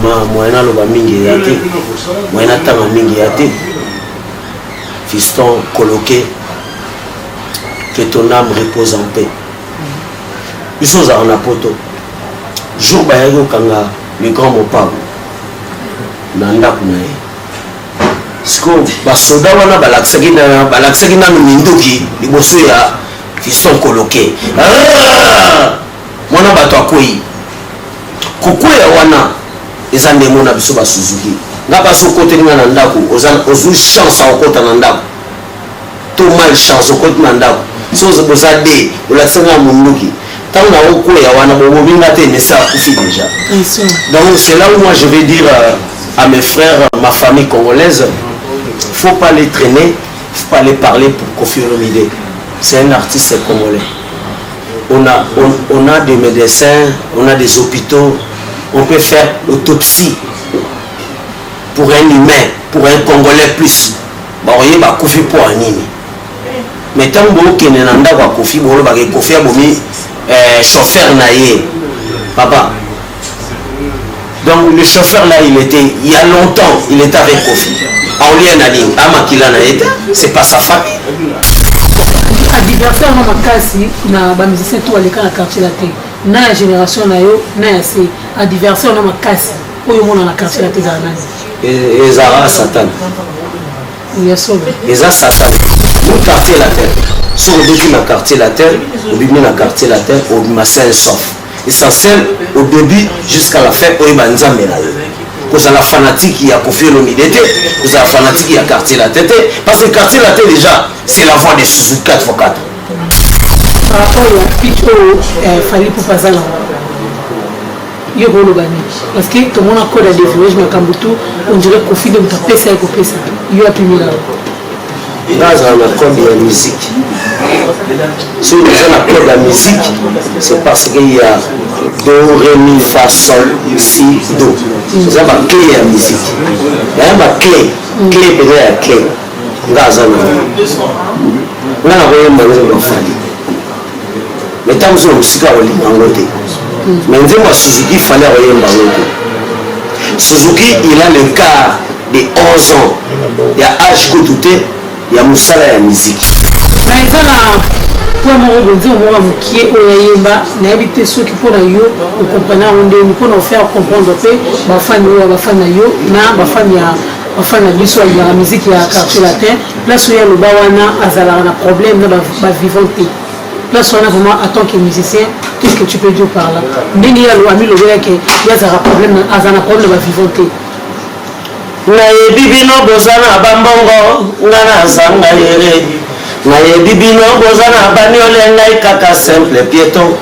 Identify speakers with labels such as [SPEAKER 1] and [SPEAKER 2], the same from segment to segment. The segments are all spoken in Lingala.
[SPEAKER 1] vraiment moyen loba mingi ya te moyen tanga mingi ya te fiston coloqué que ton âme repose en paix biso za na poto jour ba yako kanga le grand mopao na ndako na ye siko basoda wana balakisaki na minduki liboso ya fiston coloqué mwana bato akoyi kokwea wana eza ndemo na biso basuzuki nga basi okoteli nga na ndako ozwi chance akokota na ndako to mal chance okoti na ndako so boza de olakisaka na munduki ntango na okwea wana bobobinga te mesi akufi déjà. Donc c'est là où moi je vais dire à mes frères, ma famille congolaise, il ne faut pas les traîner, il ne faut pas les parler pour Koffi Olomide. C'est un artiste congolais. On a des médecins, on a des hôpitaux, on peut faire l'autopsie pour un humain, pour un Congolais plus. Il y a Koffi pour un nini. Mais tant que vous avez Koffi, vous avez Koffi chauffeur naïe. Papa. Donc le chauffeur là, il y a longtemps, il était avec Koffi. C'est pas sa famille.
[SPEAKER 2] Adversaire na makasi na ba musicien to aleka na quartier la te na ya génération na yo na ya se adversaire na makasi oyo mona na quartier la te za nani
[SPEAKER 1] ezara satan
[SPEAKER 2] yesobe
[SPEAKER 1] eza satan le quartier la terre so depuis na quartier la terre au début na quartier la terre au massin sauf essentiel au début jusqu'à la fin oyo banzambe na yo cause la fanatique il y a Koffi Olomide cause la fanatique il y a quartier la tête parce que quartier la tête déjà c'est la voix de Suzuki 4x4
[SPEAKER 2] par rapport à pitch fallait pour passer là yo bolo bani parce que tout le monde a code à défouler mais Kambutu on dirait Koffi de mutapesa et kopesa yo a pimi là
[SPEAKER 1] dans un code de la musique si on a code de la musique c'est parce qu'il y a do, ré, mi, fa, sol, si, do. C'est ma clé à la musique. Il y a ma clé. Clé peut être la clé. Dans un moment. On a envoyé un magasin de famille. Mais tant que je suis là, mais moi, Suzuki, il fallait envoyer un magasin. Suzuki, il a le quart de 11 ans. Il y a âge que tout est, il y a Moussala et la musique.
[SPEAKER 2] Pour moi, je qui est au Yéba, n'habite ceux qui font la yo, on comprend, on peut faire comprendre que ma fan yo, ma fan yo, ma fan a soit la musique qui a quartier la terre, là où il y a le bawana, azala un problème, na vivante. Là où on a vraiment en tant que musicien, qu'est-ce que tu peux dire par là? Mais il y a le ami le gars qui y a un problème, azala problème de vivante.
[SPEAKER 1] Na yebibi no bozana bambongo, ngana zanga yere. Na yebibi no bozana bani olengai kaka simple piéton.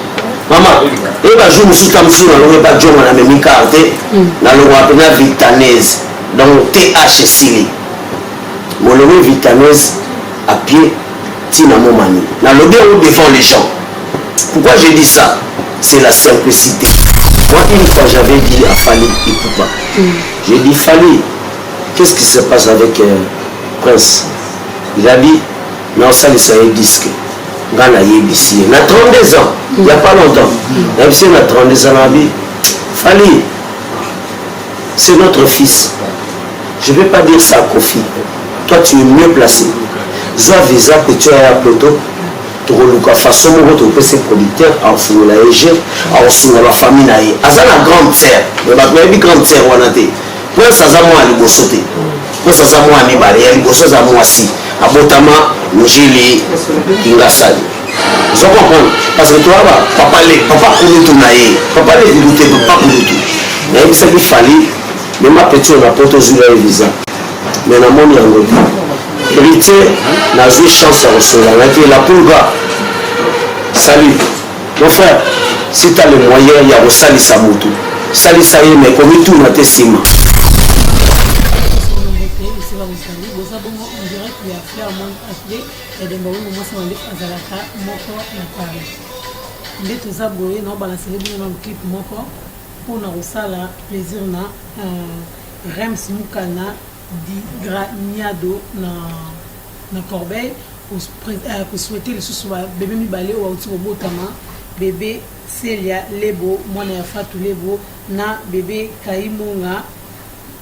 [SPEAKER 1] Maman, et ba jour musu tamsu na lobe ba jonga na memi carte na lobe apena vitanese. Donc THC. Mon lobe vitanese à pied tina momani. Na lobe on défend les gens. Pourquoi j'ai dit ça? C'est la simplicité. Moi une fois j'avais dit à Fali Ipupa. J'ai dit Fali, qu'est-ce qui se passe avec Prince? Il a dit non, ça c'est un disque. Gana Yébissi. Il a 32 ans, il n'y a pas longtemps. Il a 32 ans, Fali, c'est notre fils. Je ne vais pas dire ça à Koffi. Toi, tu es mieux placé. Zoa visa que tu as à Ploto. Tu as façon de tu peux ses producteurs en fou la EG, en sous la famille naïe. Azan la grande sœur, mais ma grande sœur wanate. Pour ça ça moi ali bosoté. Pour ça ça moi ami bari ali boso ça moi si. Abotama ngili kingasali. Vous comprenez? Parce que toi papa kulutu naïe. Papa les diluté papa kulutu. Mais il s'est fallu même ma petite on a poto zula visa. Mais na moni yango. Héritier n'a eu chance à recevoir. La pulga. Salut. Mon frère, si tu as les moyens, il y a Rosali Samutu. Salut, ça y est, mais comme tout, on a tes cimes.
[SPEAKER 2] di Graniado na Corbeil pour souhaiter le sous bébé mi balé ou autre botama bébé Celia Lebo mwana ya Fatou Lebo na bébé Kaimunga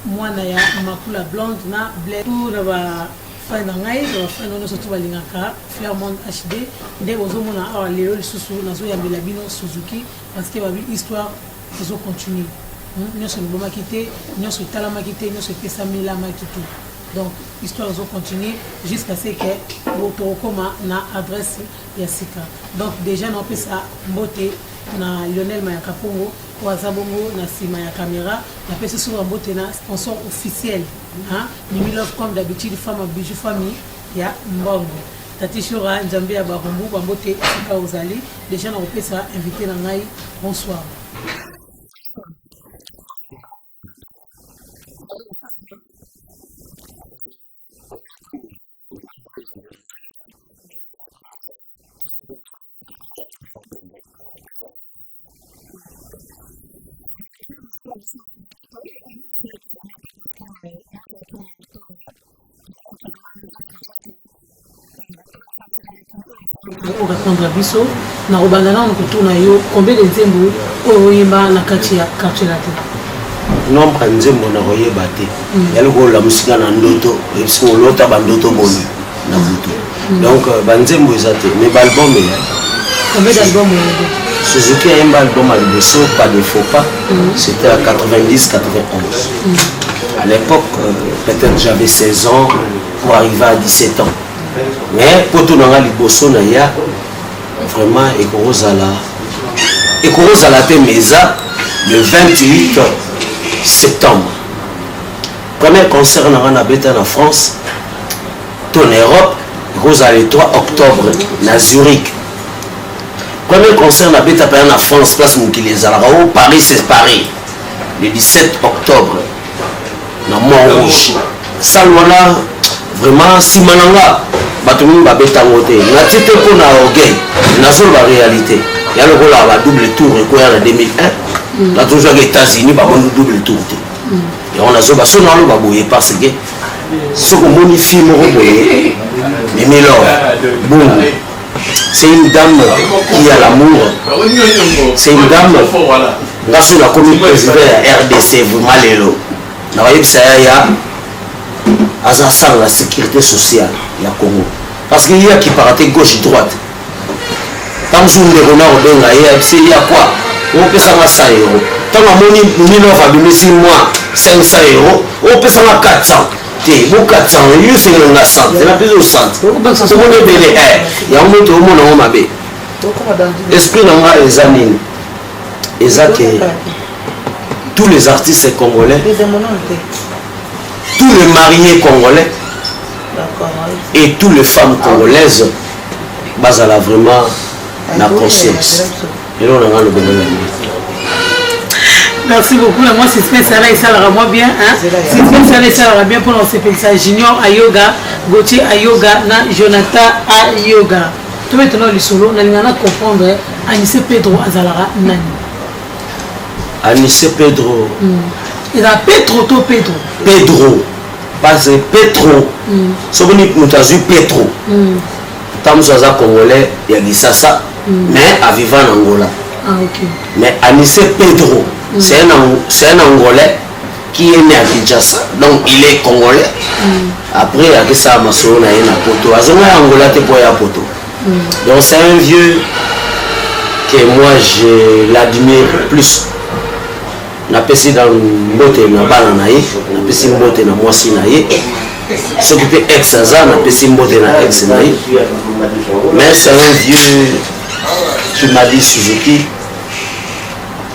[SPEAKER 2] mwana ya Makula Blonde na Blé tout na ba fana ngai ba fana no sotu balingaka Fairmont HD nde bozomona awa lelo lisusu nazo ya Belabino Suzuki parce que ba histoire zo continuer nyonso libomaki te nyonso etalamaki te nyonso epesamelamaki te donc histoire zo continuer jusqu'à ce que botokoma na adresse ya sika donc déjà na pesa mbote na Lionel Mayaka Pongo waza bongo na sima ya caméra na pesa sur mbote na sponsor officiel Nimi Love comme d'habitude femme bijou famille ya Mbongo Tati Shura Nzambe ya Barumbu bambote sika ozali déjà na pesa invité na ngai bonsoir. On va prendre biso na robandana on retourne yo combien de nzembo oyimba na kati ya quartier la te
[SPEAKER 1] nombre nzembo na koyeba te yaloko la musika na ndoto esko lota bandoto boni na butu donc banzembo ezate mais l'album
[SPEAKER 2] combien d'albums
[SPEAKER 1] Suzuki a un album à l'Ibeso, pas de faux pas, c'était à 90-91. À l'époque, peut-être j'avais 16 ans pour arriver à 17 ans. Mais pour tout le monde, l'Ibeso, vraiment, Ekorozala Temeza, le 28 septembre. Premier concert en France, en Europe, Ekorozala le 3 octobre, à Zurich. Premier concert en France, place Moukilezala, Paris c'est Paris, le 17 octobre, dans Montrouge. Ça, voilà, vraiment, si Mananga, Batoumi Babeta Moté, na tite pour na orgueil, na la réalité. Il y a le rôle à double tour, en 2001, là toujours les États-Unis, bah on double tour. Et on a zoba son nom baboué parce que ce qu'on bonifie mon robot, mais Mélor, boum. C'est une dame qui a l'amour. C'est une dame qui a la commune présidente RDC, vraiment l'élo. Nous voyons que ça y a la sécurité sociale il y a Congo. Parce qu'il y a qui partait gauche-droite. Tant que il y a quoi? On peut s'en 100 euros. Tant que nous avons 6 mois, 500 euros, on peut s'en 400. Bon 400, il c'est un 100, c'est la plus de 100. C'est mon bébé. Il y a un autre monde dans ma baie. Esprit dans ma examine. Et ça que tous les artistes congolais, tous les mariés congolais et toutes les femmes congolaises, basent là vraiment la conscience. Et là on a le bénéfice.
[SPEAKER 2] Merci beaucoup. Moi, c'est spécial et ça va bien. C'est spécial et ça va bien pour nous. C'est Junior Ayoga, Gauthier Ayoga, na Jonathan Ayoga. Tout maintenant le solo, nous allons comprendre Anissé Pedro Azalara Nani.
[SPEAKER 1] Anissé Pedro.
[SPEAKER 2] Il a Pedro to Pedro.
[SPEAKER 1] Pedro. Parce que Pedro. Ce qu'on dit, nous avons vu Pedro. Tant que nous Congolais, il y a dit ça, mais à vivre en Angola.
[SPEAKER 2] Ah, ok.
[SPEAKER 1] Mais Anissé Pedro. C'est un Angolais qui est né à Kinshasa, donc il est Congolais. Après, il y a ça à Masoro, il y a un poteau. Il y a un Angolais pour y a poteau. Donc c'est un vieux que moi je l'admire plus. On a passé dans le boté na bananaï, on a passé dans le boté na moissinaï. S'occuper ex-Aza, on a passé dans le boté na ex-naï. Mais c'est un vieux qui m'a dit Suzuki.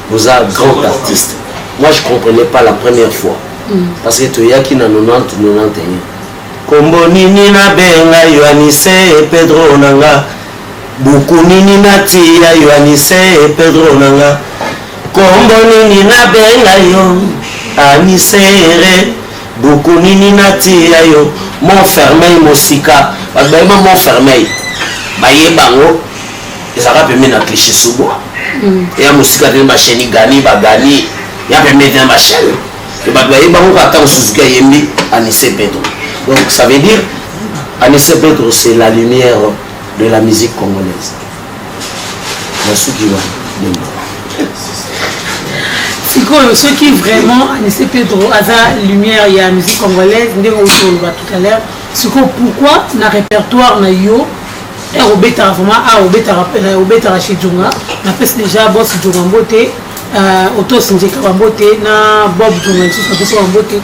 [SPEAKER 1] Vous êtes un grand artiste. Moi, je ne comprenais pas la première fois. Parce que tu y a qui n'a 90, 91. Kombo nini na benga Yoanise Pedro nanga. Buku nini na tia Yoanise Pedro nanga. Kombo nini na benga yo Anise re. Buku nini na tia yo. Montfermeil Mosika. Parce que Montfermeil. Baye bango. Ils ont mis un cliché sous bois. Il y a musique de ma chaîne Gani, Bagani, il y a même de ma chaîne. Et Bagani, on attend Suzuki Yemi, Anissé Pedro. Donc ça veut dire, Anissé Pedro, c'est la lumière de la musique congolaise.
[SPEAKER 2] Ce qui vraiment Anissé Pedro Aza lumière il y a musique congolaise tout à l'heure pourquoi na répertoire na yo obeta vraiment obeta chez Djonga na pèse déjà boss Djonga Mbote auto Sinjeka Mbote na Bob Djonga na pèse Mbote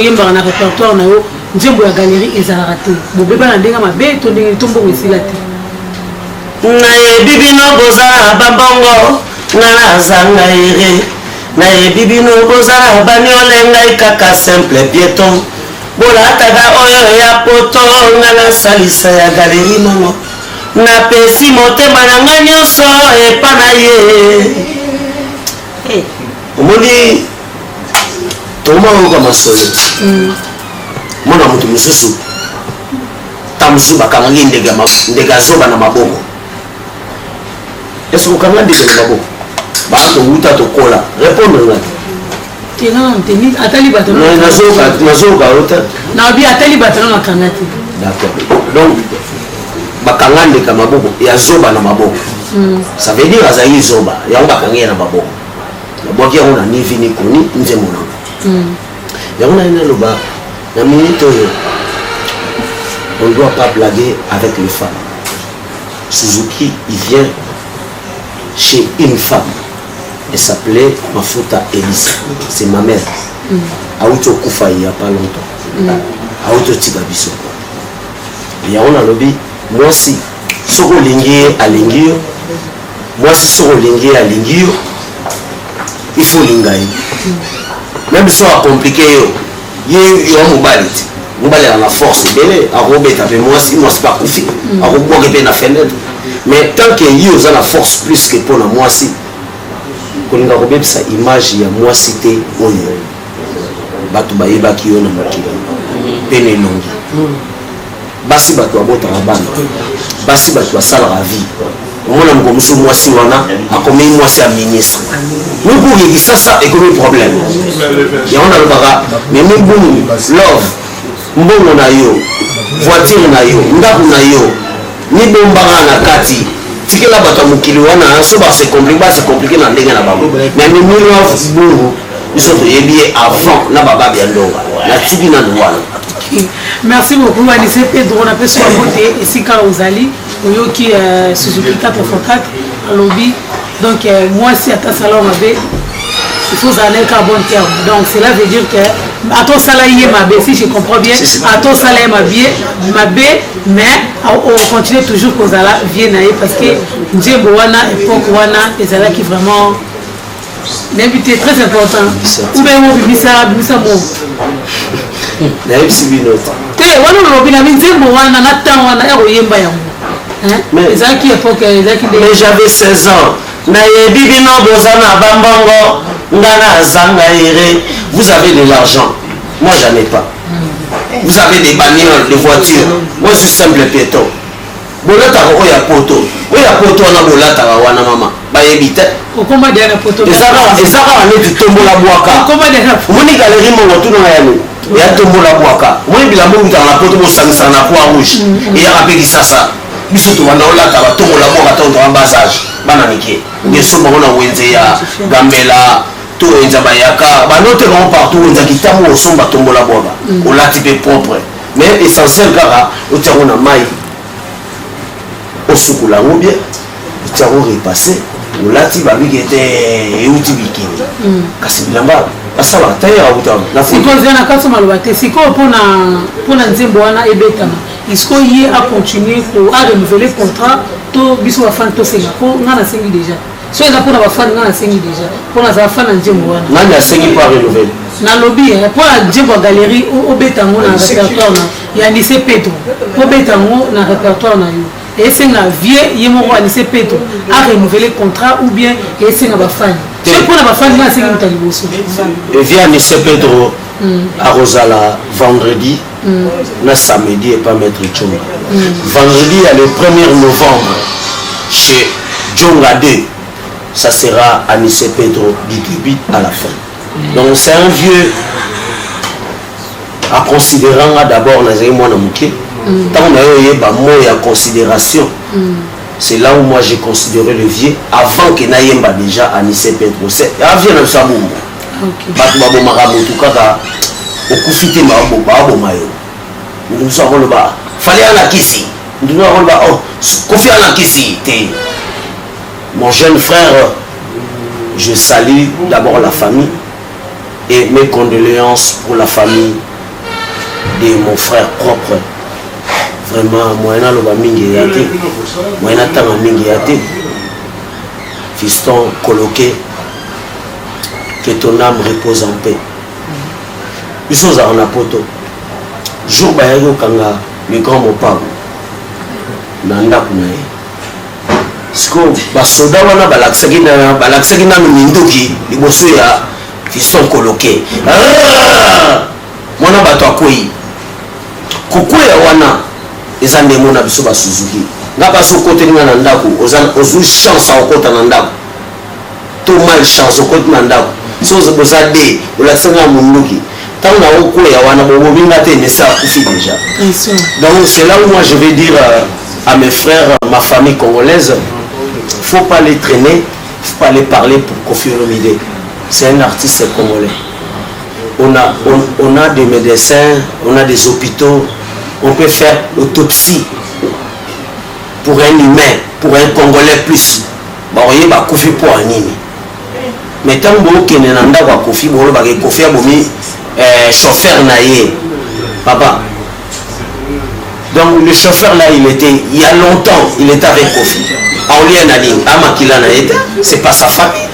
[SPEAKER 2] yembaka na répertoire na yo nzembo ya galerie ezalaka te bobeba na ndenge mabe to ndenge tombongo esila te
[SPEAKER 1] nayebi bino bozala bambongo nga nazanga ere nayebi bino bozala baniole ngai kaka simple pieton bolataka oyo ya poto nga nasalisa ya galeri nono napesi motema na ngai nyonso epa na ye omoni tomaoyoka masolo mwana moto mosusu ta mosusu bakangangi ndenge azoba na maboko ese kokanga ndenge na maboko batouta tokola répondre nazoka ota
[SPEAKER 2] nabi atali bato nakanga te
[SPEAKER 1] d'accord donc bakanga ndeka maboko ya zoba na maboko ça veut dire azali zoba yango bakanga ye na maboko nabwaki yango na nivi nikoni nzembo nango yango na ina loba na minute oyo on ne doit pas blaguer avec les femmes. Suzuki il vient chez une femme. Elle s'appelait Mafuta Elisa. C'est ma mère. Aouto Koufa il n'y a pas longtemps. Aouto Tigabiso. Et on a lobby. Moi aussi, Soro Lingué à Lingio. Moi aussi, Soro Lingué à Lingio. Il faut Lingaï. Même si c'est compliqué, il y a un mobile. Mobile a la force. À Robert, moi aussi, moi c'est pas confié. À Robert, il y a une fenêtre. Mais tant qu'il y a la force plus que pour moi aussi. Kolinga kobebisa image ya mwasi te oyo bato bayebaki yo na mokili pene longi basi bato abotaka bana basi bato basalaka vie omona mokomosu mwasi wana akomi mwasi ya ministre mokokeki sasa ekomi problème yango nalobaka memi bungu love mbongo na yo voiture na yo ndako na yo nibombaka na kati tikela bato mokili wana so ba se compliqué na ndenge na bango mais mimi bungu biso toyebi avant na baba bia ndonga na tiki na ndwana.
[SPEAKER 2] Merci beaucoup Anissé Pedro na peso côté ici quand Ozali oyoki Suzuki 4x4 à lobby donc moi si ata salon mabe il faut aller à bon terme donc cela veut dire que à ton salarié mabe si je comprends bien à ton salarié mabe mais on continue toujours kozala vienne parce que nzembo wana époque wana ezala qui vraiment l'invité très important ou bien on bimisa mo
[SPEAKER 1] na ebisibinota
[SPEAKER 2] te wana lobi na nzembo wana na temps wana ya koyemba yango mais ezala qui époque ezala qui
[SPEAKER 1] mais j'avais 16 ans nayebi bino bozana bambongo ngana zanga ere vous avez de l'argent moi j'en ai pas vous avez des bagnoles des voitures moi je suis simple piéton bolataka oya poto wana bolataka wana mama bayebi te
[SPEAKER 2] okoma dia na poto
[SPEAKER 1] ezaka neti tombola bwaka
[SPEAKER 2] okoma dia na
[SPEAKER 1] moni galerie mongo tuna yani ya tombola bwaka moni bilambo bitaka na poto bosangisa na poids rouge eyaka mpe kisasa biso tobanda olata batombola bwaka to toa basage bana mike biso bango na wenze ya gambela to wenza bayaka banotekango partout wenza kitambo osomba tombola bwaka olati mpe propre mais essentiel kaka otiango na mai osukula yango bien otiango repasse olati babiki ete euti bikini kasi bilamba basalaka tayera
[SPEAKER 2] utana na kati maloba te sikoyo mpona nzembo wana ebetama isko ye a continuer a renouveler contrat to biso bafani tosenga mpo nga nasengi déjà so eza mpona bafani nga nasengi déjà mpo nazala fani na nzembo wana
[SPEAKER 1] nani asengi mpo renouveler
[SPEAKER 2] nalobi mpona nzembo ya galerie obeta yango na répertoire na ya Anissé Pedro obeta yango na répertoire na yo esenga vie ye moko Anissé Pedro a renouveler contrat ou bien esenga bafani so mpona bafani nga nasengi moto ya liboso
[SPEAKER 1] vie Anissé Pedro akozala vendredi na samedi et pas maître Djonga vendredi il y a le 1er novembre chez Djonga 2 ça sera Anissé Pedro du début à la fin donc c'est un vieux à considérant d'abord nazali mwana moke ntango na yo oyeba moyo ya considération c'est là où moi j'ai considéré le vieux avant que Nayemba déjà Anissé Pedro. C'est avant de ça bon. OK. Babo marabotu kaka okufite mabo mayo. Nous savons le bas. Fallait en akisi. Nous avons le bas. Oh, Kofi en akisi. Mon jeune frère, je salue d'abord la famille et mes condoléances pour la famille de mon frère propre. Vraiment, moi, je suis moi, je fiston coloqué, que ton âme repose en paix. Ils sont en apoto. Jour bayago kanga, le grand mopao, nanda kunae. Siko basoda wana balaksaki na mindoki liboso ya fiston coloqué. Mwana bato akoyi. Kokoya wana eza ndemo na biso ba Suzuki. Nga baso kote nga na ndako, ozu chance a okota na ndako. To mal chance okota na ndako. So oza de, olaksanga munduki. Tant na okoya wana bobinga te mais ça a fait déjà. Donc c'est là où moi je vais dire à mes frères, ma famille congolaise, faut pas les traîner, faut pas les parler pour Koffi Olomide. C'est un artiste congolais. On a des médecins, on a des hôpitaux, on peut faire l'autopsie pour un humain, pour un Congolais plus. Bah voyez, bah Koffi pour un nini. Mais tant que vous n'avez pas Koffi, vous avez Koffi chauffeur naïe, papa. Donc le chauffeur là, il y a longtemps, il était avec Koffi. Aoulia Nani, Amakila Naïe, c'est pas sa famille.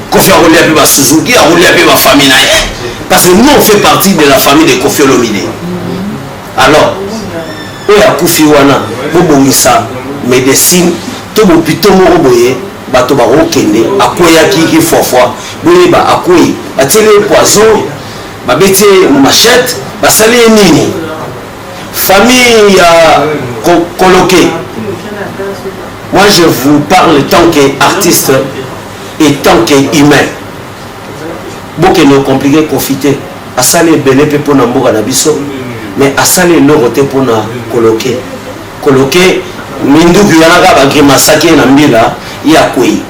[SPEAKER 1] Koffi a roulé avec ma Suzuki, a roulé avec ma famille naïe. Parce que nous on fait partie de la famille de Koffi Olomide. Alors, il y a Koffi Wana, Bobongisa, médecine, tout le piton Moroboye, bato ba okende, akoya kiki fois, boye ba akoyi, batele poison, ba bete machette, ba salé nini. Famille coloquée. Moi je vous parle tant qu'artiste et tant qu'humain. Beaucoup ne compliqué profiter. À saler belé pour n'amboka na biso, mais à saler l'oroté pour na coloquer. Coloquer, mindu kuyana ba grimasaki na mbila ya koi.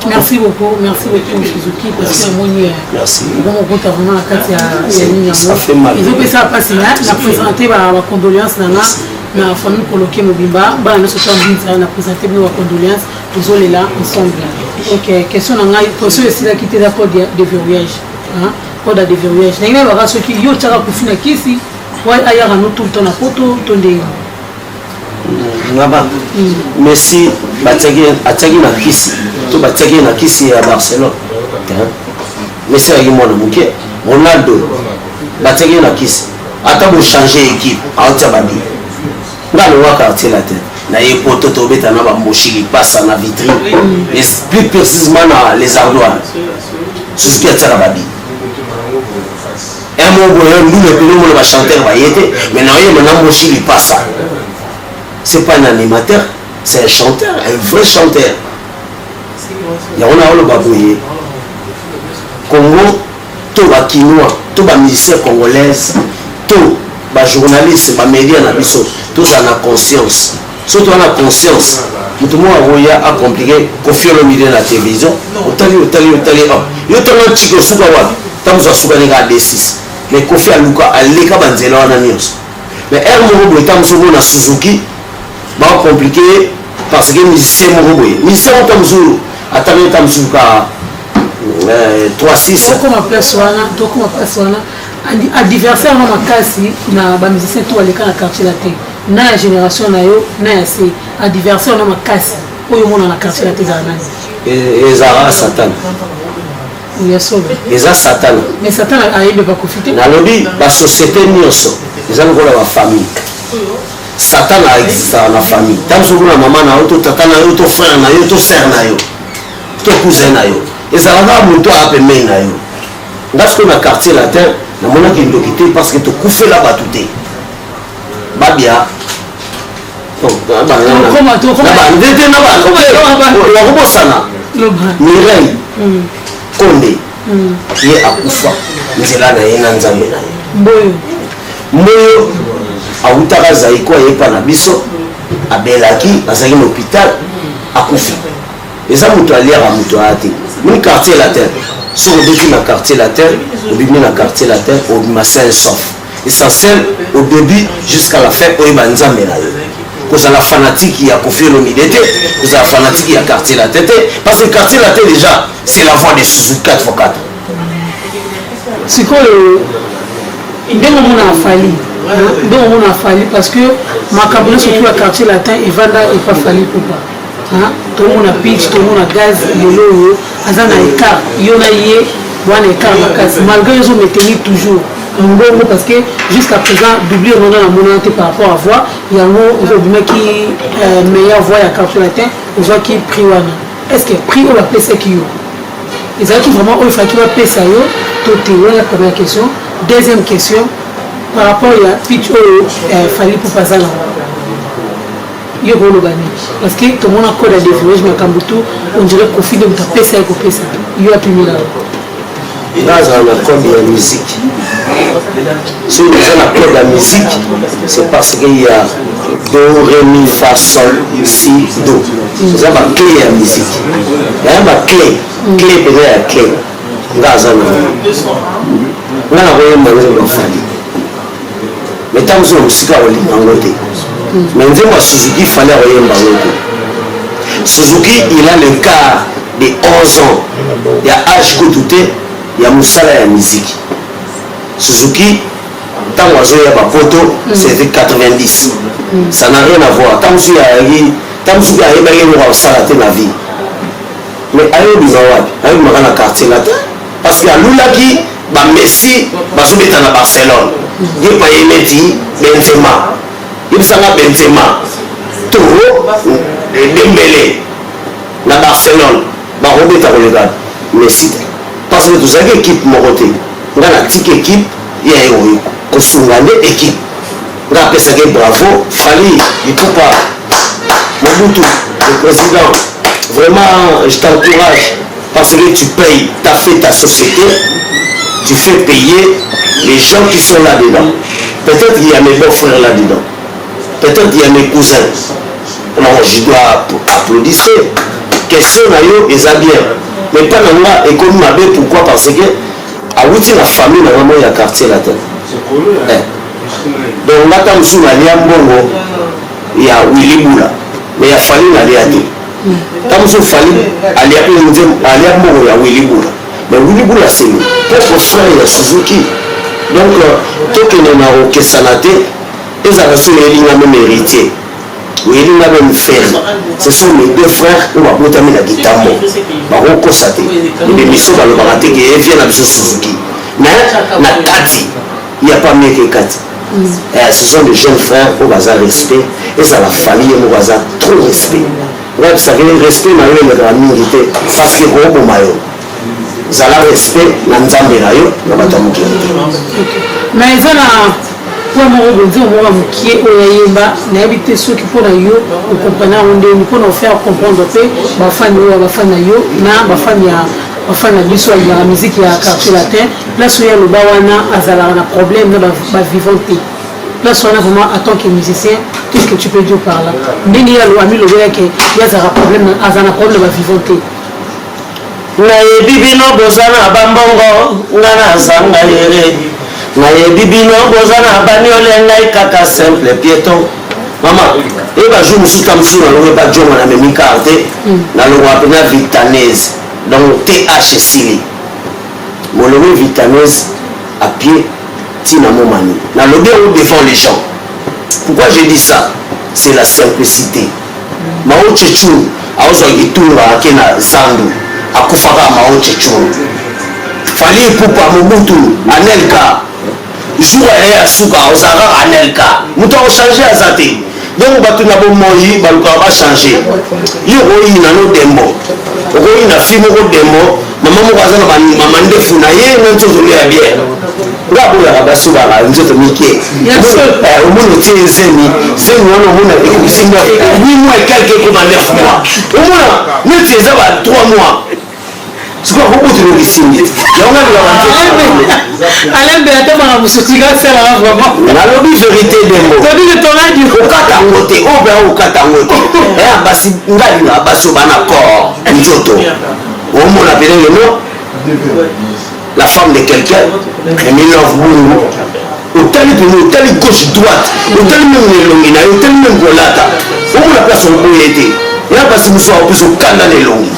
[SPEAKER 2] Merci beaucoup Suzuki parce que moi
[SPEAKER 1] merci.
[SPEAKER 2] Bon on compte vraiment la carte ya
[SPEAKER 1] ça fait mal.
[SPEAKER 2] Ils ont fait ça passer là, la présenter ba condoléances na famille coloquer Mobimba, ba na social media na présenter ba condoléances, tous les là ensemble. OK, question na pour ceux qui quitté la code de verrouillage, hein, code de verrouillage. N'enga ba ceux qui yo tshaka kufina kisi, wa ayara no tout le temps na photo tonde.
[SPEAKER 1] Messi ataki na kisi to bataki na kisi à Barcelone. Messi a mwana muke Ronaldo bataki na kisi ata bo changer équipe aota babi ngalo waka tela tête na yepoto to beta na ba moshiki passa na vitrine et plus précisément na les ardoises Suzuki atela babi un mot boyo nous le ba chanteur ba yete mais na yé na moshiki passa. C'est pas un animateur, c'est un chanteur, un vrai chanteur. Il y a un babouye. Congo, tous les Kinois, tous les musiciens congolais, tous les journalistes, les médias, tous ont conscience. Surtout on a conscience. Tout le monde a compliqué, Koffi Olomide dans la télévision. Il y a un petit peu de soukawa, tant que vous avez un D6. Mais Koffi a Luka, a l'éca banzela en anios. Mais Hermoro, tant que vous avez Suzuki, pas compliqué parce que musicien Moroboye. Musicien Tamzou, attendez Tamzou ka 3-6.
[SPEAKER 2] Comment personne, adversaire na makasi na ba musicien to aleka na quartier la te. Na génération na yo, na c'est adversaire na makasi. Oyo mona na quartier la te za nani.
[SPEAKER 1] Ezara Satan. Eza Satan.
[SPEAKER 2] Mais Satan a yebe ba profiter.
[SPEAKER 1] Na lobi ba société nyonso. Eza ngola ba famille. Satan a existé dans la famille. Tant que vous avez maman, vous tata, vous frère, vous sœur, vous cousin. Et ça va vous à payer. Dans ce qu'on a quartier latin, nous avons quitté parce que tu coupes là-bas tout est. Babia. Mireille Konde qui est à Koufa. Nzela na ye na nzambe na ye. Mboyo autaka zaiko yepa na biso abelaki azalaki na hôpital akufi eza moto aliaka moto aya te mini quartier latin soki obeti na quartier latin obimi na quartier latin obima sain sauf essentiel au début jusqu'à la fin oyeba nzambe na yo kozala fanatique ya Koffi Olomide te kozala fanatique ya quartier latin te parce que quartier latin déjà c'est la voix de Suzuki 4x4
[SPEAKER 2] sikoyo ndenge omona afali ndenge omona afali parce que makambo nyonso surtout ya quartier latin evanda epa fali pupa tomona pitch tomona gaz lelo oyo aza na écart yo na ye wana écart makasi malgré ezo maintenir toujours mbongo parce que jusqu'à présent doublé ronga na mona te par rapport à voix yango ozobimaki meilleure voix ya quartier latin ozwaki prix wana est ce que prix oyo bapesaki yo ezalaki vraiment oyo efaki bapesa yo to te wana première question deuxième question par rapport ya pitch oyo fali pupa aza na yo koloba nini parce que tomona code ya défimage makambo tu on dirait Koffi nde moto apesa ye kopesa yo apimila
[SPEAKER 1] nazala na code ya musique soki eza na code ya musique c'est parce que ya do ré mi fa sol si do eza baclé ya musique yaya baclé clé pene ya clé nga aza na nga na koyemba nzembo bafali mais ntango soki mosika kolingango te mais nzembo ya Suzuki fallait koyemba ngo te Suzuki il a le quart de 11 ans ya âge kutu te ya mosala ya musique Suzuki ntango azoya bapoto c'était 90 ça n'a rien à voir ntango soki ayebaki eloko akosala te na vie mais ayebima wapi ayebimaka na quartier latin parce que alulaki bamessi bazobeta na Barcelone ye paye neti Benzema yebisanga Benzema to Dembélé na Barcelone bakobeta koleka Messi te parce que tozalaki équipe moko te nga na tiki équipe ya oyo kosunga nde équipe nga apesaki bravo Fally Ipupa Mobutu le président vraiment je t'encourage parce que tu payes t'as fait ta société tu fais payer les gens qui sont là-dedans peut-être il y a mes beaux-frères là-dedans peut-être il y a mes cousins alors je dois applaudir question na yo eza bien mais pas na nga ekomi mabe pourquoi parce que awuti na famille na ngamo ya quartier latin donc ngata mosusu nalia mbongo ya Willy Bula mais ya Fally nalia te ntango mosusu Fally alia mbongo ya Willy Bula mais Willy Bula c'est le propre frère ya Suzuki donc tokende na kokesana te ezala so elinga même héritier oyelinga même frère ce sont mes deux frères oyo babotami na gitambo bakokosa te bemiso balobaka te ke evie na biso Suzuki mais na kati il y a pas mieux que kati ce sont des jeunes frères oyo baza respect ezala Fally ye moko aza trop respect oyebisaki respect na yo elekaka mingi te parce que kooboma yo zala respect na nzambe na yo na bato ya mokili te
[SPEAKER 2] mais eza na point moko bonzi omoka mokie oyo ayemba nayebi te soki mpona yo okomprene yango ndeni mpona ofaire comprendre mpe bafani oyo bafani na yo na bafani na biso alingaka miziki ya quartier latin place oyo aloba wana azalaka na problème na bavivant te place wana vraiment en tant que musicien qu'est-ce que tu peux dire par là ndeni ye ami lobelake ye aza na problème bavivant te
[SPEAKER 1] nayebi bino boza na bambongo nga nazanga yere nayebi bino boza na baniole ngai kaka simple piéton mama eyeba jour mosusu ta mosusu nalongo epa jongo na memi kar te nalongoka mpena vitanese donc th esili molongo vitanese à pied tina momani nalobi yango devant les gens pourquoi j'ai dit ça c'est la simplicité mao tchetchou aozwaki tunga ake na zandu akufaka mao tchetchou Fally Ipupa Mobutu Anelka jour aya suka ozalaka Anelka moto akochange aza te donc bato na bomoi balukaka bachange yo okoyi nano dembo okoyi na fi moko dembo mama moko aza na bamama ndefu na ye na nzoto ya bien nga boyaka basukaka nzoto mike omona otie zemi wana omona ekokisinga 8 mois et quelque ekoma 9 mois omona neti eza ba 3 mois sikoyo akobotela kisingi yango
[SPEAKER 2] alembe ata makamusutika asalaka vraiment
[SPEAKER 1] nalobi vérité dembo okata yango te oyo mpe okata yango te basi ngalinga basi obana corps nzoto omona pelenge no la femme de quelqu'un emilove bungu otali pene otali gauche droite otali meme elongi na yo otali meme kolata omona place oboye te ya basi mosu akopusa okanda na elongi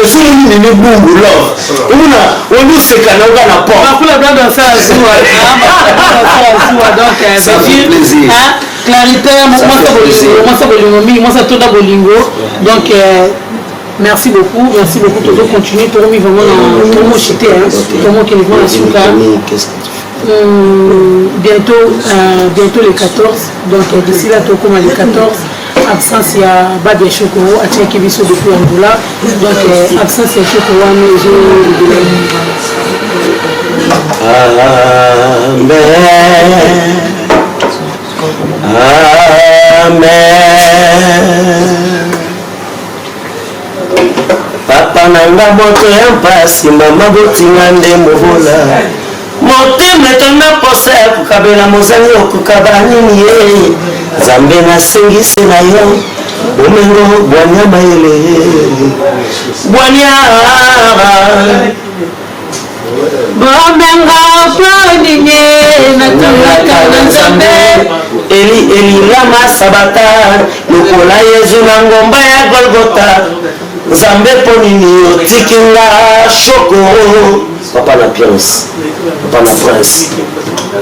[SPEAKER 1] mesolo nini bungu love omona ondoseka na oka na porte
[SPEAKER 2] clarité mwasa bolingo mingi mwasa tonda bolingo donc merci beaucoup toujours continuer pour moi vraiment pour moi chité pour moi qui est vraiment la suka bientôt les 14 donc d'ici là tout comme les 14 absence il y a Badia Chokoro à Tchèque Bisso depuis Angola donc absence il y a Chokoro
[SPEAKER 1] papa nanga moto ya mpasi mama botinga nde mobola motema etonda posa ya kokabela mozangi okokaba nini ye nzambe nasengise na yo bomengo bwania mayele bwaniara
[SPEAKER 2] bomenga poninye natongaka na nzambe
[SPEAKER 1] elilama sabata lokola yezu na ngomba ya golgota nzambe mpo nini otikinga shokoro papa na prince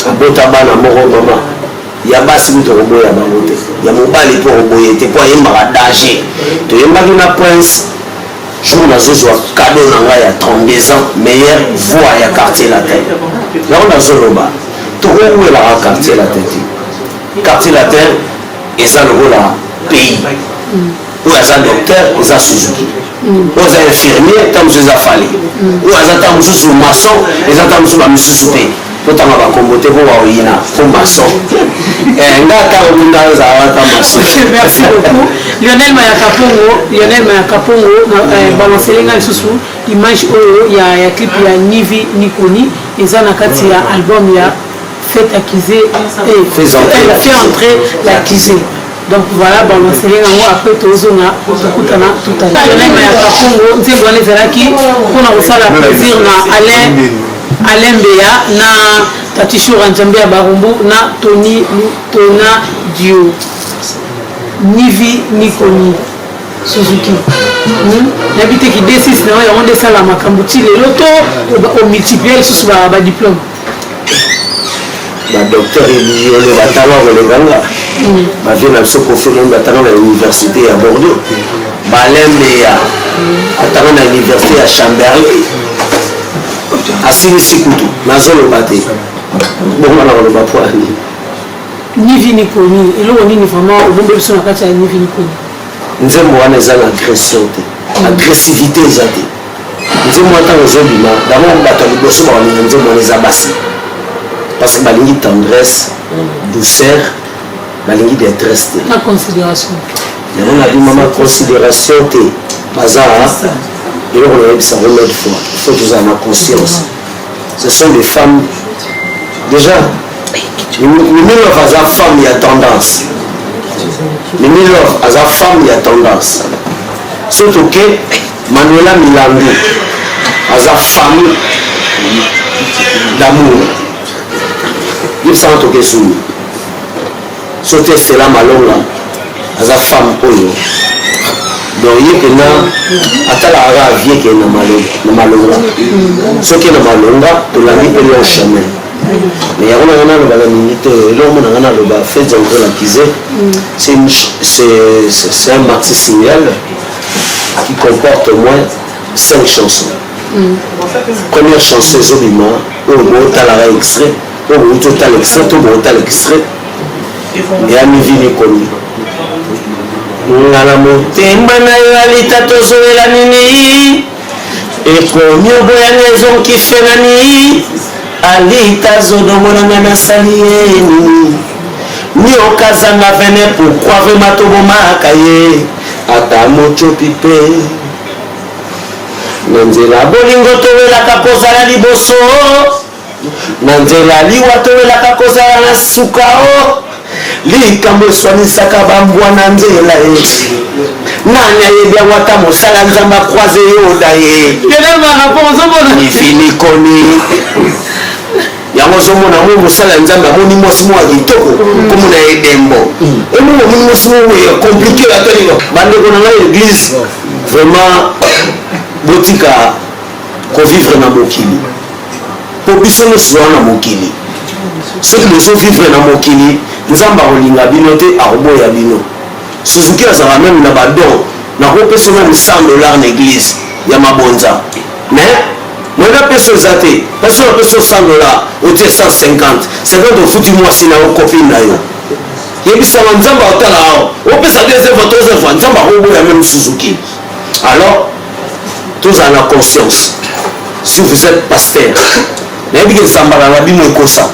[SPEAKER 1] abota bana moko mama ya basi mito koboya bango te ya mobali mpo koboye te mpo ayembaka danger toyembaki na prince jour nazozwa kado na ngai ya 32 ans meilleure voix ya quartier latin yango nazoloba tokowelaka quartier latin te quartier latin eza lokola pays oyo aza docteur eza Suzuki oyo aza infirmier ta mosusu eza fale oyo aza ta mosusu maçon eza ta mosusu bamisusu mpe totanga bakombo te mpo baoyina mpo maçon nga ntango minda ezalaka ta maçon.
[SPEAKER 2] Merci beaucoup Lionel Mayaka Pongo balancelinga lisusu image oyo ya clip ya Nivi Nikoni eza na kati ya album ya Faites accuser fait entrer l'accusé. Donc voilà, bon, c'est rien après tout ça, on a tout à l'heure. Lionel Mayaka Pongo, c'est bon les alaki, on a aussi la plaisir na Alain Beya, na Tatisho Ranjambé à Barumbu, na Tony Tona Dio, Nivi Nikoni, Suzuki. N'habite qui D6, on descend la Makambuti, les lotos, au multiplier sous le diplôme.
[SPEAKER 1] Docteur Eliole Batala Oleganga bavie na biso kofeli batanga na université ya Bordeaux balembe ya atanga na université ya Chambéry asilisi kutu nazoloba te bongo na koloba po ani
[SPEAKER 2] Nivi Nikoni eloko nini vraiment obombe biso na kati ya Nivi Nikoni
[SPEAKER 1] nzembo wana eza na agression te agressivité eza te nzembo ntango ezobima d'abord bato ya liboso bawalinga nzembo wana eza basi parce que balingi tendresse, douceur, balingi détresse.
[SPEAKER 2] La considération.
[SPEAKER 1] On a dit maman considération te bazar et on a dit ça remet fois. Il faut que vous ayez ma conscience. Ce sont des femmes déjà. Les Milov à sa femme il y a tendance. Les Milov à sa femme il y a tendance. Surtout que Manuela Milandu à sa femme d'amour. Il s'en toque sous sauter Stella Malonga à sa femme Oyo donc il y a que na atala vie que na Malonga ce qui est na Malonga de la vie est au chemin mais il y a une minute l'homme n'a le bas fait entrer l'accusé c'est un maxi signal qui comporte au moins 5 chansons. Première chanson Zobima au mot talara extrait au mot total extrait au mot total extrait et à Nivi Nikoni ngala motema na yo alita tozoela nini ekomi oboyanga ezonkife nani alita zodomonanga nasali ye nini niokazanga vene pourkoi vrema tobomaka ye ata mocopi mpe Nanzela bolingo towelaka kozala liboso Nanzela liwa towelaka kozala na suka likambo eswanisaka bambwa na nzela nani ayebi yango ata mosala nzambe akroise yoda ye ifinikoni yango ozomona mo mosala nzambe amoni mwasi mo ya kitoko komona edembo emongo moni mwasi mo komplike atolingo bandeko na ngai église vraiment botika kovivre na mokili po biso nyonso wana mokili soki bozovivre na mokili nzambe akolinga bino te akoboya bino Suzuki azala même na badon nakopesa même $100 na église ya mabonza mais mwena peso eza te peso na peso $100 otie 150 ofuti mwasi na yo copine na yo yebisama nzambe aotala awa opesa 2 fois nzambe akoboya même Suzuki. Alors tozala na conscience si vous êtes pasteur nayebi ke zambala na bino ekosa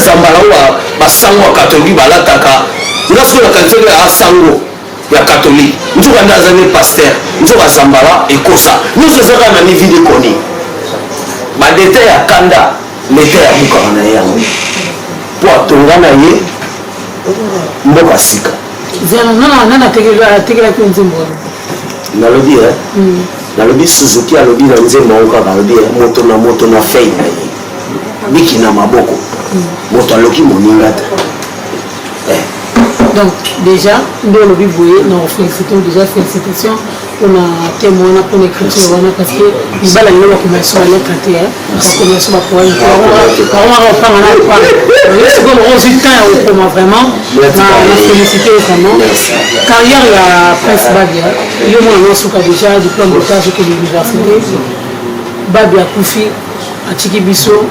[SPEAKER 1] zambala oyo basango ya katolike balataka nga soki na kanisa ya sango ya katolike nzoka nde azali pasteur nzoka zambala ekosa nyonso ezaka na nivi de koni badete ya kanda leta ya bukaka na ye yango mpo atonga na ye mboka sika nalobi nalobi Suzuki alobi na nzembo yango kaka alobi moto na moto na fei na ye biki na maboko moto aloki moninga te.
[SPEAKER 2] Donc déjà nous le vivons nous félicitons déjà félicitations pour la témoin pour l'écriture parce que il va la loi commencer à l'écrire pour commencer à pouvoir on va on résultat vraiment vraiment féliciter vraiment carrière la presse Babia il y a moi on déjà diplôme d'état de l'université Babia Koufi à Tikibiso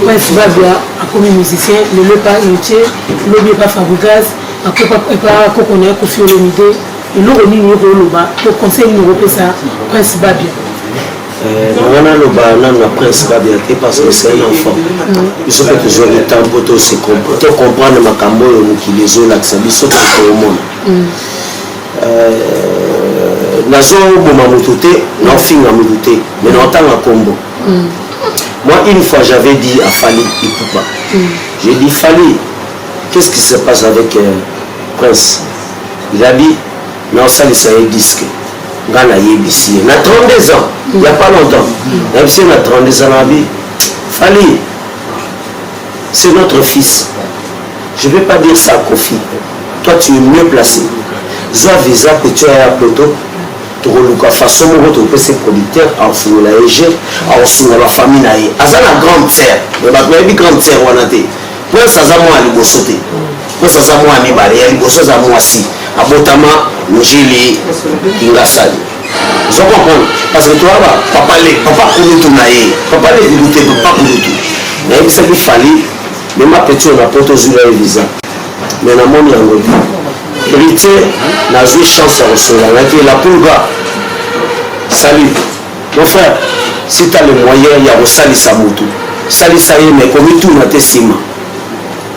[SPEAKER 2] Prince Babia a comme musicien le pas entier le pas Fabregas pas qu'on a confié le midi et nous on y roloba le conseil nous repose Prince Babia
[SPEAKER 1] on a le banane la Prince Babia parce que c'est un enfant il faut que toujours le temps pour se comprendre ma cambo qui les ont l'accès biso pour le monde nazo boma mututé na finga mututé mais non tant à combo. Moi une fois j'avais dit à Fali Ipupa j'ai dit Fali qu'est-ce qui se passe avec Prince? Il a dit non ça les a disque Gana Yebisi na 32 ans il n'y a pas longtemps même si on a 32 ans la vie Fali c'est notre fils je ne vais pas dire ça à Kofi toi tu es mieux placé Zoa visa que tu as à Ploto tokoluka façon moko topesa producteur afungola ege aosungola famille na ye aza na grande sœur me bato bayebi grande sœur wana te prince aza mwa ya liboso te prince aza mwa ya mibale ya liboso aza mwasi abotama njili kingasali ozo comprendre parce que toyaba papa kulutu na ye papa lekulu te papa kulutu nayebisaki fali mema peti oyo na po tozwila ye visa me namoni yango te héritier nazwi chance à recevoir la pulga salut mon frère si tu as le moyen il y a kosalisa motu salisa ye mais komi tuna te nsima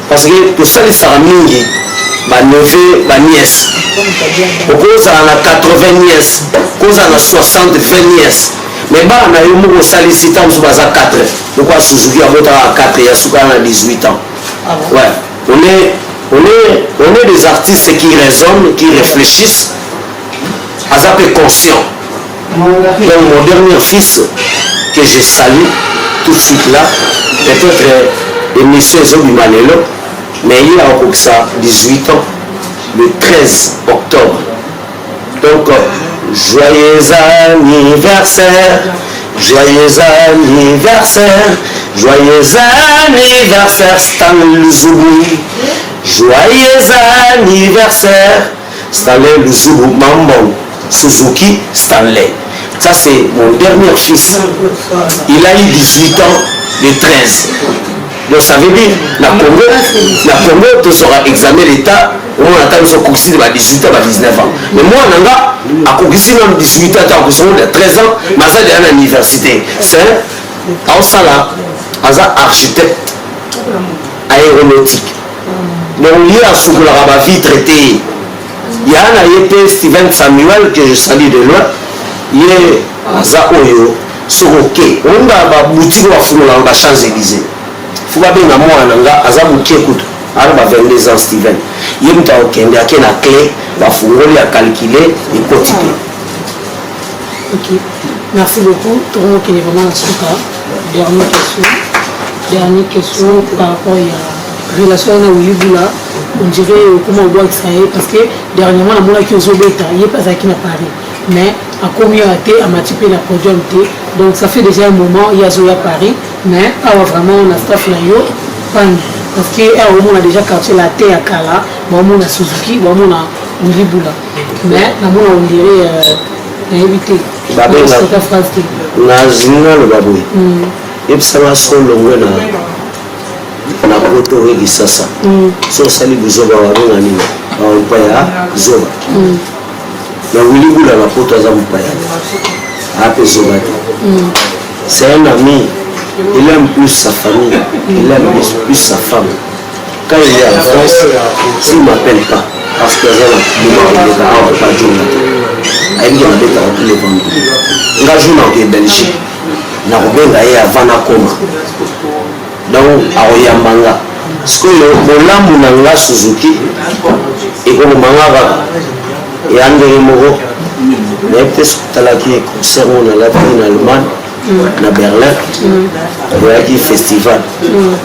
[SPEAKER 1] parce que tosalisaka mingi baneve baniese okozala na 80 niese okozala na 60 20 niese mais bana na yo moko osalisi ntango mosusu baza 4 lokwa Suzuki abotaka 4 ya sukala na 18 ans ouais on est des artistes qui raisonnent, qui réfléchissent, à ça peu conscient. Donc mon dernier fils que je salue tout de suite là, peut-être émission Zobimanelo, mais il a encore ça 18 ans, le 13 octobre. Donc joyeux anniversaire, joyeux anniversaire, joyeux anniversaire Stanley Luzubu. Joyeux anniversaire Stanley Luzubu Mambon Suzuki Stanley. Ça c'est mon dernier fils. Il a eu 18 ans le 13. Donc ça veut dire la Congo tu seras examiné l'état au moins attendre son coursi de 18 ans à 19 ans. Mais moi nanga a coursi même 18 ans tant que son de 13 ans mais ça déjà à l'université. C'est en sala as architecte aéronautique. Donc il y a ce que la vie traité. Il y a un Steven Samuel que je salue de loin. ye aza oyo sokoke onga baboutique bafungola ba Champs-Élysées fo babenga mwana nga aza moke kutu ala ba 22 ans Steven ye mutu akokende ake na clé bafungoli acalcule ekoti te.
[SPEAKER 2] Ok, merci beaucoup. Tourons qui est vraiment en souka. Dernière question par rapport à la relation avec Wilibula. On dirait comment on doit extraire parce que dernièrement, la moula qui est au bêta, il n'est pas à qui n'a parlé. Mais à combien a été à m'attiper la produit. Donc ça fait déjà un moment, il y a Zoya Paris, mais vraiment on a staff là, parce qu'on a déjà quartier la thé à Kala, on a Suzuki, on a Wilibula. Mais la moula on dirait évité.
[SPEAKER 1] Na zinga le baboué. Et ça va sur le na poto wegi sasa. So sali buzoba wa benga nini. Ba mpaya zoba. Na Wilibula na poto za mpaya. Ape zoba. C'est un ami. Il aime plus sa famille. Il aime plus sa femme. Quand il est en France, s'il ne m'appelle pas, parce que il est pas ayebi na beta tous les vendredis nga jour na Belgique na kobenga ye avant na koma donc aoyambanga sikoyo bolambu na nga Suzuki ekokomanga kaka eyandeli moko naye mpe sokotalaki concert ngo nalataki na Allemagne na Berlin oyaki festival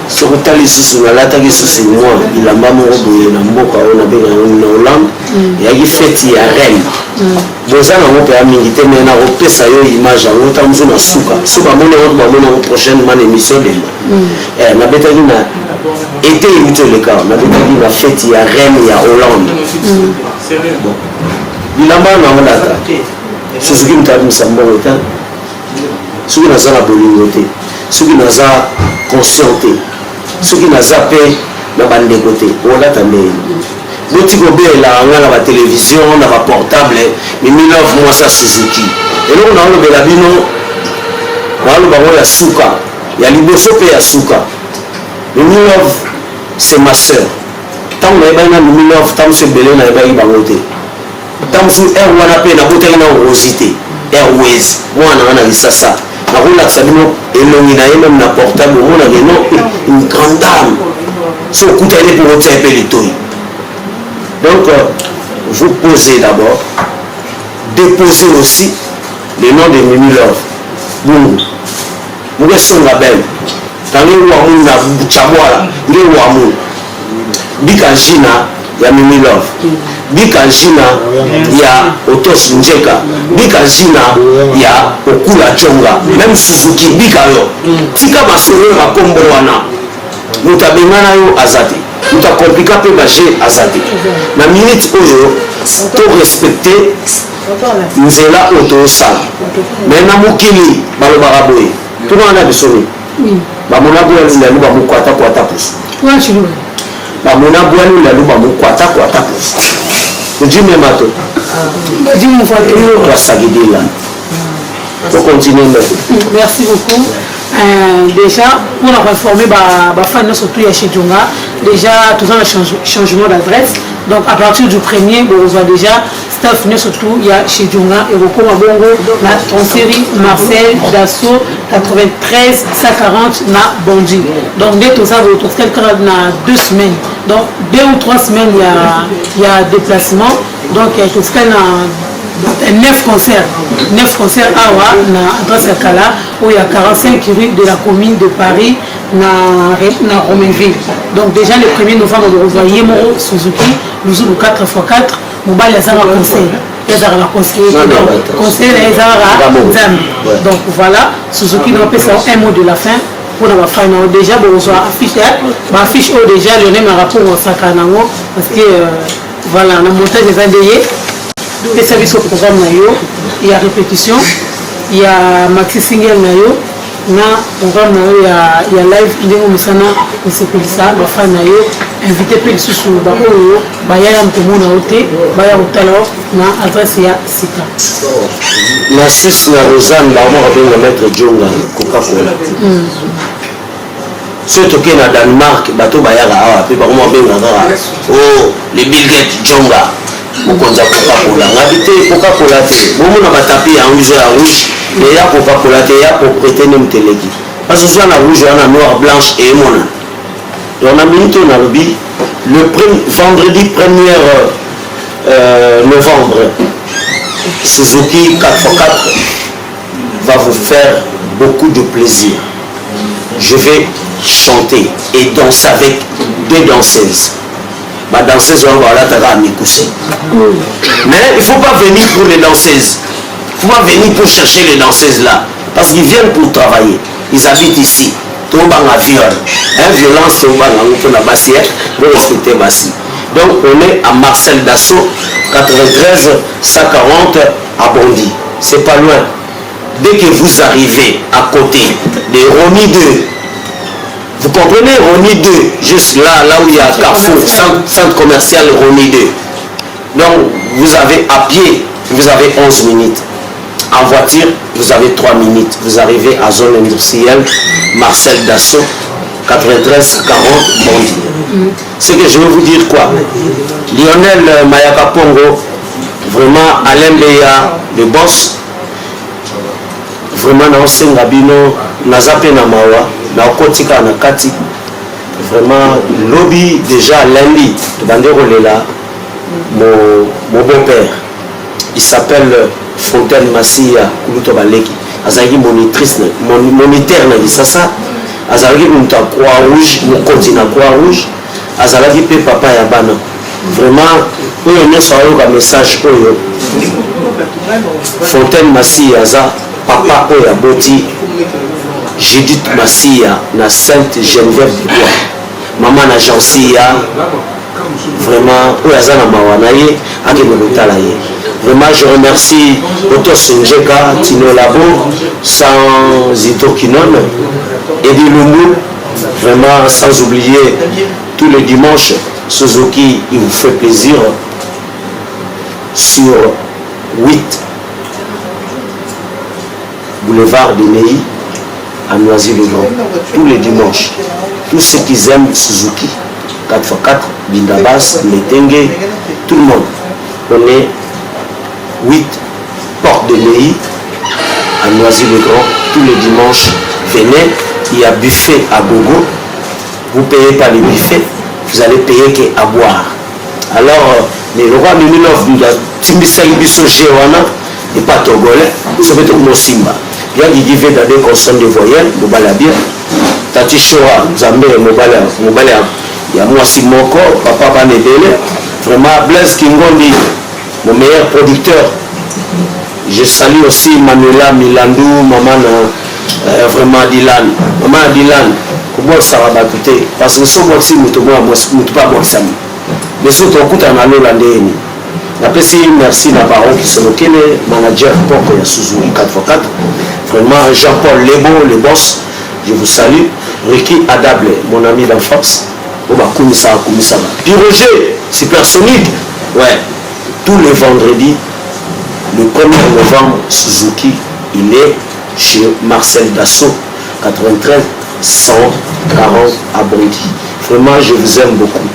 [SPEAKER 1] soki otali lisusu nalataki susu mwa bilamba moko boye na mboka oyo nabenga na Hollande eyaki fete ya reine boza nango mpe ya mingi te me nakopesa yo image yango ta mosu na suka moni yango bamoni yango prochainement na émission dema nabetaki na ete euti eleka nabetaki na fete ya reine ya Hollande bilamba nango data Suzuki mutabimisa mbongo te soki naza na bolingo te soki naza conscient te soki naza mpe na bandeko te olata ndenge boti kobelela nga na batelevizio na baportable mimilove mwasa Suzuki eloko naolobela bino naoloba ngo ya suka ya liboso mpe ya suka mimilove c'est ma sœur ntango nayebaki na mimilove ntango mosu ebele nayebaki bango te ntango mosu air wana mpe nabotaki na rosi te airways mwana nga na lisasa nakolakisa bino elongi na ye meme na portable omonake non une grande dame so okutani mpo kotia mpe litoi. Donc vous posez d'abord, déposez aussi le nom de Mimi Love Bungu Mouge Songa Bem tangi wamu na Chabwala nge wamu bika jina ya Mimi Love bika jina ya Otos Njeka bika jina ya Okula Chonga même Suzuki bika yo tika masolo na kombo wana mutabengana yo azati mutakomplika mpe baje azati na minute oyo to respecte nzela oyo toosala me na mokili balobaka boye tuna wana bisomi bamona bwali lalu bamokwatakwata pusu bamona bwali lalu bamokwatakwata pusu ojimema to twasagidila tocontinue
[SPEAKER 2] merci beaucoup. Déjà, pour reformer les fans surtout chez Djonga, déjà tout un changement d'adresse. Donc à partir du 1er, on voit déjà staff surtout il y a chez Djonga et Roko Mabongo, la Tronsérie, Marseille, Dassault, 93, 140, na Bondi. Donc dès tout ça, vous retrouvez quelqu'un dans 2 semaines. Donc 2 ou 3 semaines, il y a déplacement. Donc il y a tout ça 9 concerts awa na adresse ya Kala où il y a 45 rue de la commune de Paris na Romainville. Donc déjà le 1er novembre on revoit Yemoro Suzuki le jour 4x4 mobile ya zara conseil la conseil ya zara Nzambi. Donc voilà Suzuki nous appelle ça un mot de la fin pour la fin déjà bon on affiche déjà le même rapport au sakanango parce que voilà le montage des ADE des services au programme nayo, il y a répétition, il y a maxi single nayo, na programme nayo il y a live ndenge misana osepelisa ba fan nayo invité pe lisusu ba oyo ba ya mkomona ote ba ya utalo na adresse ya sika
[SPEAKER 1] na 6 na Rosanne ba mo ba mettre Djonga Coca-Cola surtout que na Danemark bato ba ya awa pe ba mo benga oh les Bill Gates Djonga mokonza Coca-Cola ngabite Coca-Cola te bomona batapi ya rouge mais ya Coca-Cola te ya propriété ne mteleki parce que soit na rouge na noir blanche et mona donc na minute on a lobby le vendredi 1er novembre Suzuki 4x4 va vous faire beaucoup de plaisir. Je vais chanter et danser avec 2 danseuses. Ma danseuse on va la à Mikoussi. Mais il ne faut pas venir pour les danseuses. Il ne faut pas venir pour chercher les danseuses là. Parce qu'ils viennent pour travailler. Ils habitent ici. Tout le monde a viol. Violence, tout le monde a bassière. Vous respectez Bassi. Donc on est à Marcel Dassault, 93 140 à Bondy. C'est pas loin. Dès que vous arrivez à côté de Rony 2, vous comprenez Rony 2, juste là où il y a Carrefour, centre commercial Rony 2. Donc vous avez à pied, vous avez 11 minutes. En voiture, vous avez 3 minutes. Vous arrivez à zone industrielle, Marcel Dassault, 93 40 Bondy. C'est que je veux vous dire quoi? Lionel Mayaka Pongo, vraiment Alain Beya, le boss, vraiment na osenga bino nazape na mawa na okotika na kati vraiment lobby déjà lundi tobandero lela mon beau-père il s'appelle Fontaine Massia Kuluto Baleki azaki moniteur na Lisasa azalaki mutu à Croix-Rouge mokonzi na Croix-Rouge azalaki pe papa ya bana vraiment oyo nyonso ayoka message oyo Fontaine Massia aza papa oyo aboti Judith Massia na Sainte Geneviève du Bois maman na Jansia vraiment oyo aza na mawa na ye akende kotala ye vraiment je remercie Otto Senjeka Tino Labo sans Zito Kinon Eddie Lumbu vraiment sans oublier tous les dimanches Suzuki il vous fait plaisir sur 8 boulevard de Ney à Noisy-le-Grand tous les dimanches. Tous ceux qui aiment Suzuki 4x4, Bindabas, Metenge, tout le monde. On est 8 portes de Ney à Noisy-le-Grand tous les dimanches. Venez, il y a buffet à gogo. Vous ne payez pas le buffet, vous allez payer qu'à boire. Alors, le roi Mimilov nous a timbissé biso Géwana et pas Togolais, c'est peut-être Mosimba. Il y a qui vivent dans des consonnes de voyelles, Mobala bien. Tati Shoa, Zambé, Mobala, il y a moi Simoko, Papa Banebele, vraiment Blaise Kingondi, mon meilleur producteur. Je salue aussi Manuela Milandou, maman vraiment Dylan. Maman Dylan, comment ça va battre? Parce que ce mois-ci, nous ne pas bon sami. Les autres, on coûte un anneau l'année. Merci à Baron qui sont le manager pour Suzuki 4x4. Vraiment Jean-Paul Lebo, le boss, je vous salue. Ricky Adable, mon ami d'enfance. Puis Roger, Supersonic. Ouais, tous les vendredis, le 1er novembre, Suzuki, il est chez Marcel Dassault, 93 140 à Bondy. Vraiment, je vous aime beaucoup.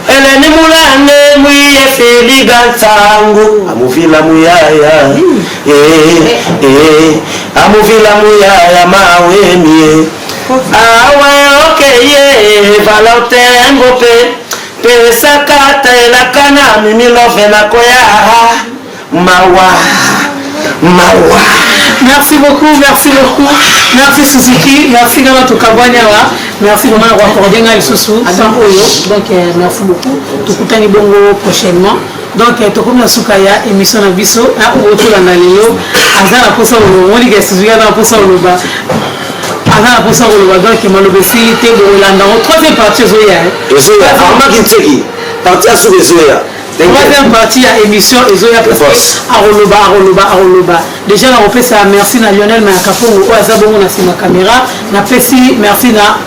[SPEAKER 3] Eleni mulane mwiye feliga tangu
[SPEAKER 1] amuvila muyaya amuvila muyaya mawemie
[SPEAKER 3] awe okeye balotengo pesa kata elakana mimilove na koya mawa.
[SPEAKER 2] Merci beaucoup, merci Suzuki, merci Gama Tukabwanyawa, merci vraiment d'avoir accordé un sous donc merci beaucoup, tukutani bongo prochainement. Donc tokomi na sukaya émission na biso na oto la lelo azana posa on li Suzuki na posa oloba azana posa oloba donc malobesi te bolanda en troisième partie zoya
[SPEAKER 1] armaki tseki partie sur zoya.
[SPEAKER 2] Troisième partie à émission Ezoya parce Aroloba. Déjà on fait ça merci à Lionel Mayakapongo ou Azabongo na sima caméra. Na pesi merci na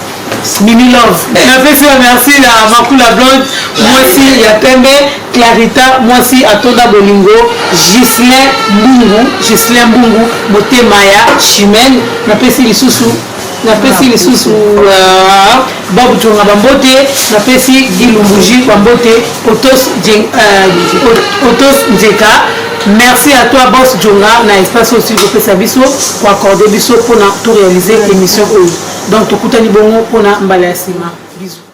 [SPEAKER 2] Mimi Love. Na pesi merci à Makula Blonde. Moi aussi il y a Pembe, Clarita, moi aussi à Tonda Bolingo, Gislain Mbungu, Mote Maya, Chimène. Na pesi Lisusu napesi lisusu Bob Jonga Bambote, napesi Gilumbuji Bambote, Otos Njeka. Merci à toi Boss Jonga na espace aussi de Pesabiso pour accorder biso pour tout réaliser l'émission. Donc tout kutani bongo pour na mbala sima. Bisous.